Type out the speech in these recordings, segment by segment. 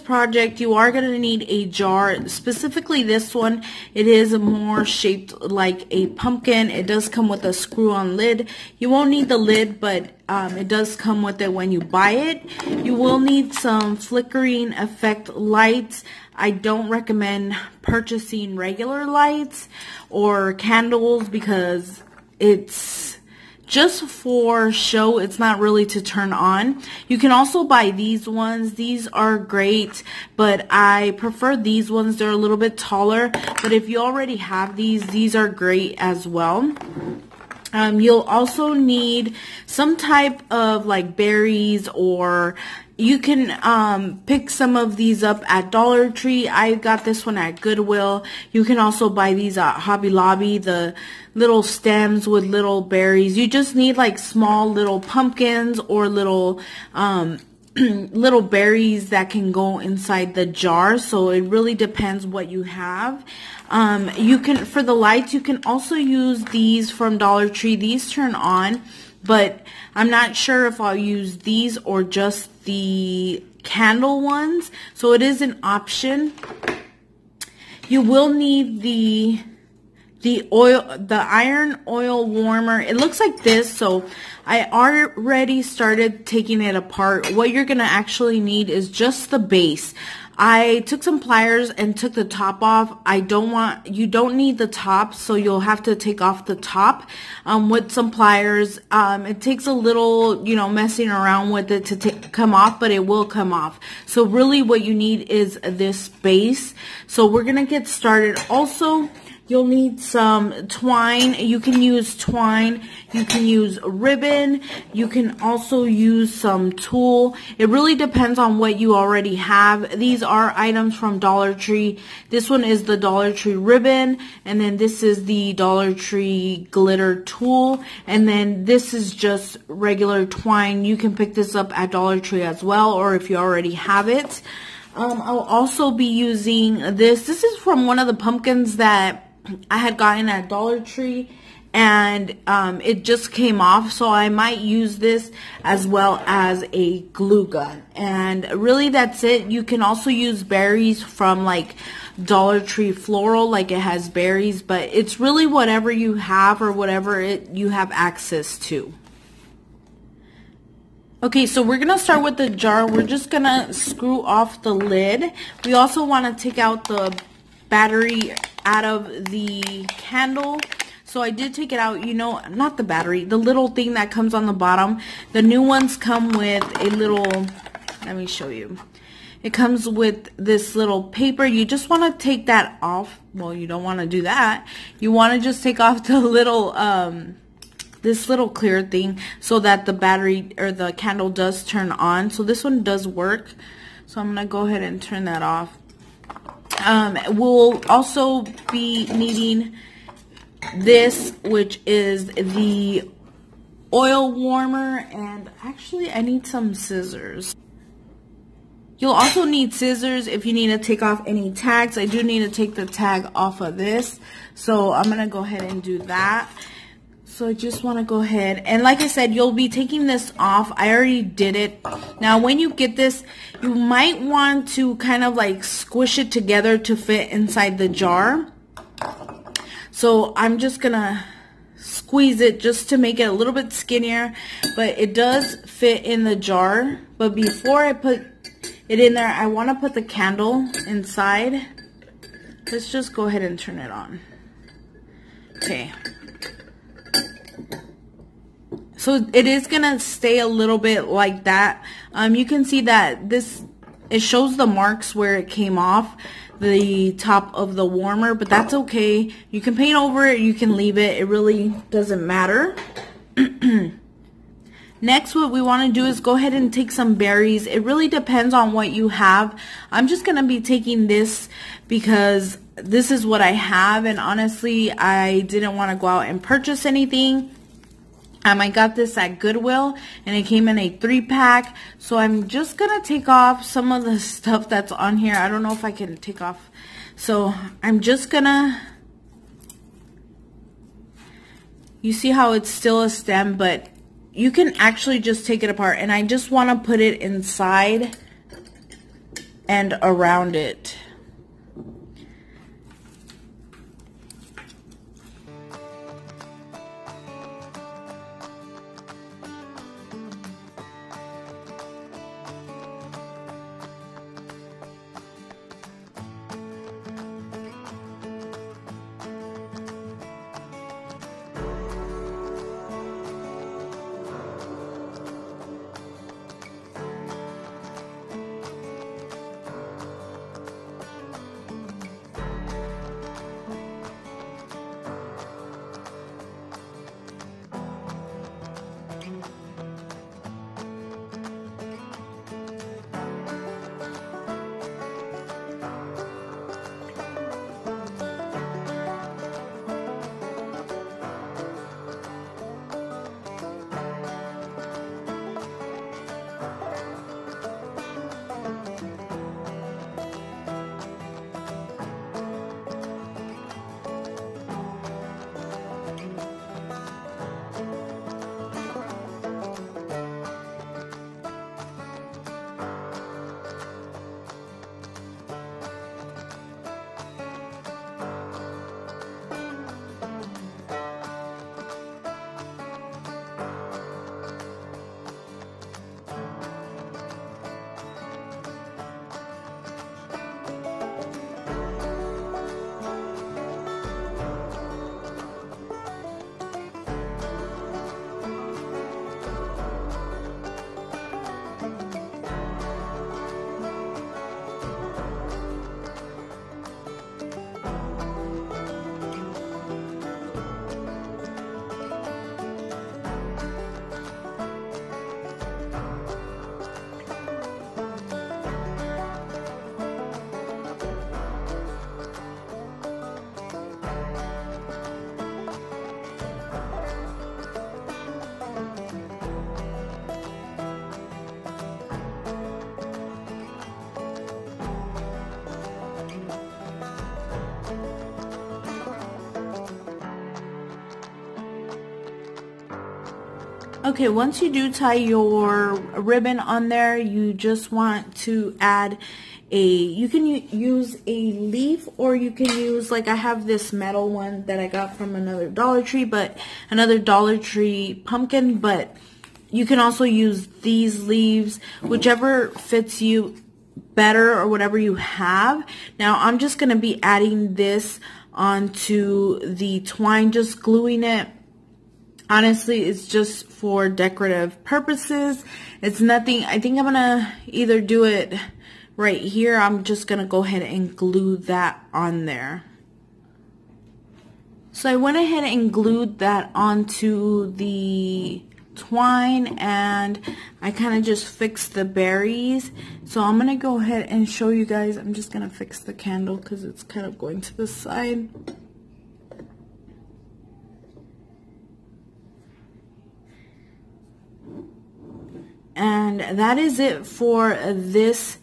project, you are going to need a jar. Specifically this one, it is more shaped like a pumpkin. It does come with a screw-on lid. You won't need the lid, but it does come with it when you buy it. You will need some flickering effect lights. I don't recommend purchasing regular lights or candles because it's just for show. It's not really to turn on. You can also buy these ones. These are great, but I prefer these ones. They're a little bit taller, but if you already have these are great as well. You'll also need some type of like berries, or you can pick some of these up at Dollar Tree. I got this one at Goodwill. You can also buy these at Hobby Lobby, the little stems with little berries. You just need like small little pumpkins or little little berries that can go inside the jar. So it really depends what you have. You can, for the lights, you can also use these from Dollar Tree. These turn on, but I'm not sure if I'll use these or just the candle ones. So it is an option. You will need the iron oil warmer. It looks like this, so I already started taking it apart. What you're gonna actually need is just the base. I took some pliers and took the top off. You don't need the top, so you'll have to take off the top with some pliers. It takes a little, messing around with it to come off, but it will come off. So really what you need is this base. So we're gonna get started. Also, you'll need some twine. You can use twine. You can use ribbon. You can also use some tulle. It really depends on what you already have. These are items from Dollar Tree. This one is the Dollar Tree ribbon, and then this is the Dollar Tree glitter tulle, and then this is just regular twine. You can pick this up at Dollar Tree as well, or if you already have it. I'll also be using this. This is from one of the pumpkins that I had gotten at Dollar Tree, and it just came off, so I might use this as well as a glue gun. And really that's it. You can also use berries from like Dollar Tree floral, like it has berries, but it's really whatever you have or whatever you have access to. Okay, so we're gonna start with the jar. We're just gonna screw off the lid. We also want to take out the battery out of the candle. So I did take it out, not the battery, the little thing that comes on the bottom. The new ones come with a little, let me show you. It comes with this little paper. You just want to take that off. Well, you don't want to do that. You want to just take off the little, this little clear thing so that the battery or the candle does turn on. So this one does work. So I'm going to go ahead and turn that off. We'll also be needing this, which is the oil warmer, and actually I need some scissors. You'll also need scissors if you need to take off any tags. I do need to take the tag off of this, so I'm gonna go ahead and do that. So I just want to go ahead, and like I said, you'll be taking this off. I already did it. Now when you get this, you might want to kind of like squish it together to fit inside the jar. So I'm just gonna squeeze it just to make it a little bit skinnier, but it does fit in the jar. But before I put it in there, I want to put the candle inside. Let's just go ahead and turn it on. Okay. So it is gonna stay a little bit like that. You can see that it shows the marks where it came off the top of the warmer, but that's okay. You can paint over it, you can leave it. It really doesn't matter. Next, what we want to do is go ahead and take some berries. It really depends on what you have. I'm just going to be taking this because this is what I have, and honestly, I didn't want to go out and purchase anything. I got this at Goodwill, and it came in a 3-pack. So I'm just going to take off some of the stuff that's on here. I don't know if I can take off. So I'm just going to, you see how it's still a stem, but you can actually just take it apart. And I just want to put it inside and around it. Okay, once you do tie your ribbon on there, you just want to add you can use a leaf, or you can use, like I have this metal one that I got from another Dollar Tree pumpkin, but you can also use these leaves, whichever fits you better or whatever you have. Now I'm just going to be adding this onto the twine, just gluing it. Honestly, it's just for decorative purposes. It's nothing. I think I'm gonna either do it right here. I'm just gonna go ahead and glue that on there. So I went ahead and glued that onto the twine, and I kind of just fixed the berries. So I'm gonna go ahead and show you guys. I'm just gonna fix the candle because it's kind of going to the side. And that is it for this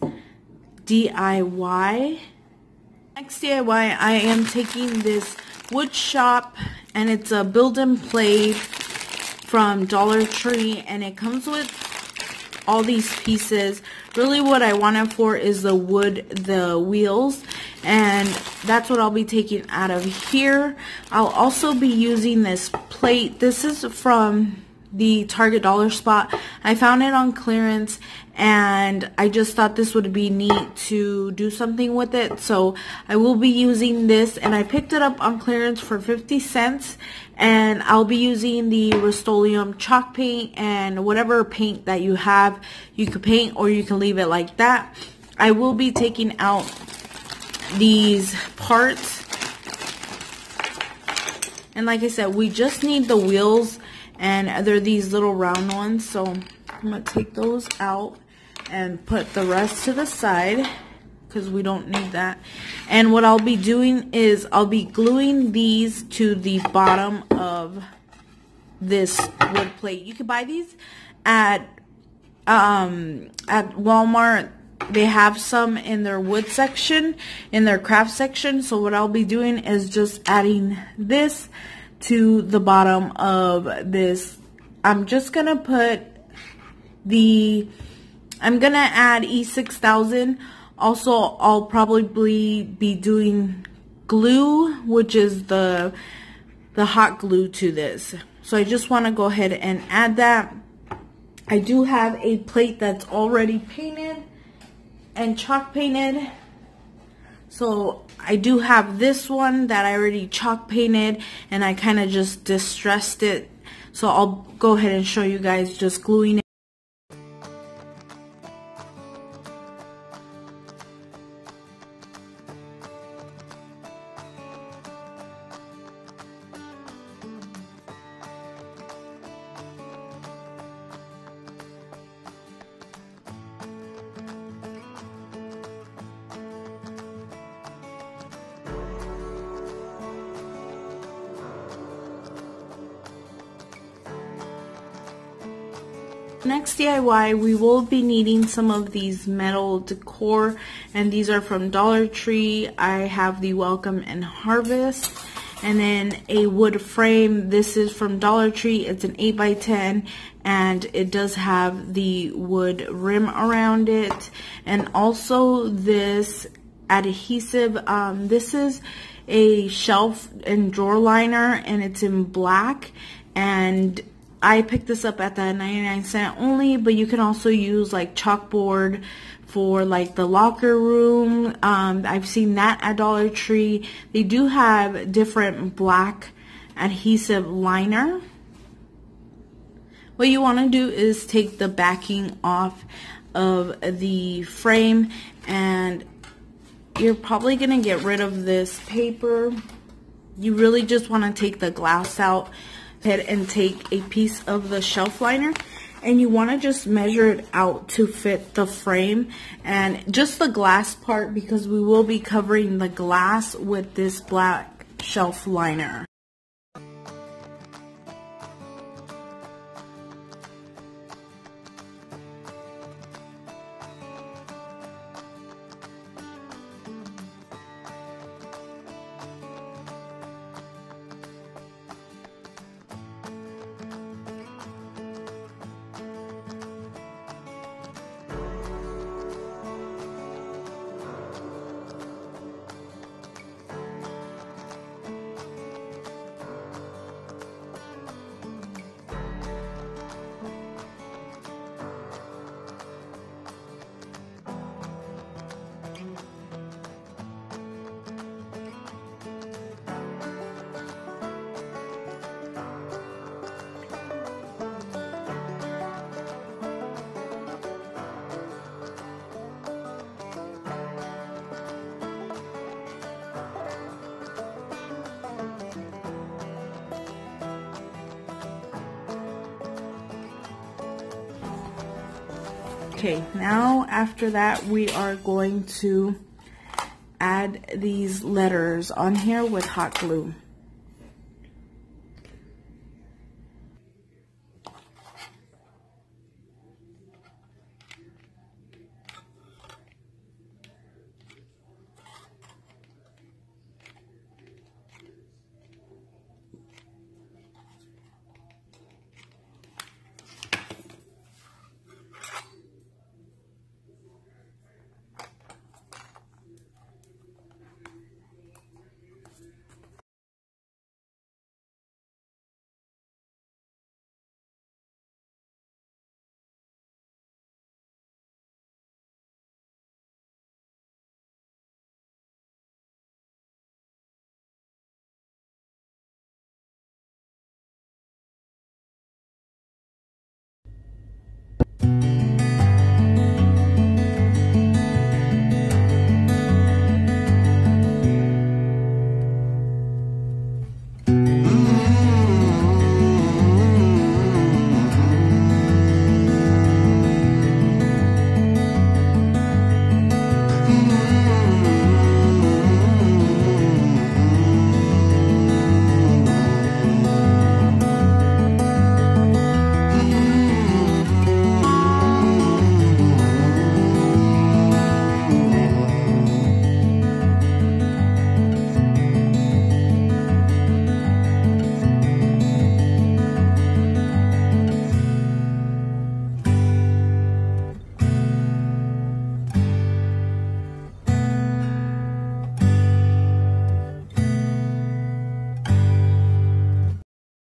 DIY. Next DIY, I am taking this wood shop, and it's a build and play from Dollar Tree, and it comes with all these pieces. Really what I want it for is the wood, the wheels, and that's what I'll be taking out of here. I'll also be using this plate. This is from the Target dollar spot. I found it on clearance, and I just thought this would be neat to do something with it, so I will be using this, and I picked it up on clearance for 50 cents, and I'll be using the Rust-Oleum chalk paint, and whatever paint that you have, you can paint, or you can leave it like that. I will be taking out these parts, and like I said, we just need the wheels, and they're these little round ones, so I'm going to take those out and put the rest to the side because we don't need that. And what I'll be doing is I'll be gluing these to the bottom of this wood plate. You can buy these at Walmart. They have some in their wood section, in their craft section. So what I'll be doing is just adding this to the bottom of this. I'm just going to put I'm going to add E6000 Also, I'll probably be doing glue, which is the hot glue to this. So I just want to go ahead and add that. I do have a plate that's already painted and chalk painted. So I do have this one that I already chalk painted, and I kind of just distressed it. So I'll go ahead and show you guys just gluing it. Next DIY, we will be needing some of these metal decor, and these are from Dollar Tree. I have the Welcome and Harvest, and then a wood frame. This is from Dollar Tree. It's an 8x10, and it does have the wood rim around it, and also this adhesive. This is a shelf and drawer liner, and it's in black, and I picked this up at the 99-cent only, but you can also use like chalkboard for like the locker room. I've seen that at Dollar Tree. They do have different black adhesive liner. What you want to do is take the backing off of the frame, and you're probably going to get rid of this paper. You really just want to take the glass out and take a piece of the shelf liner, and you want to just measure it out to fit the frame and just the glass part, because we will be covering the glass with this black shelf liner. Okay, now after that we are going to add these letters on here with hot glue.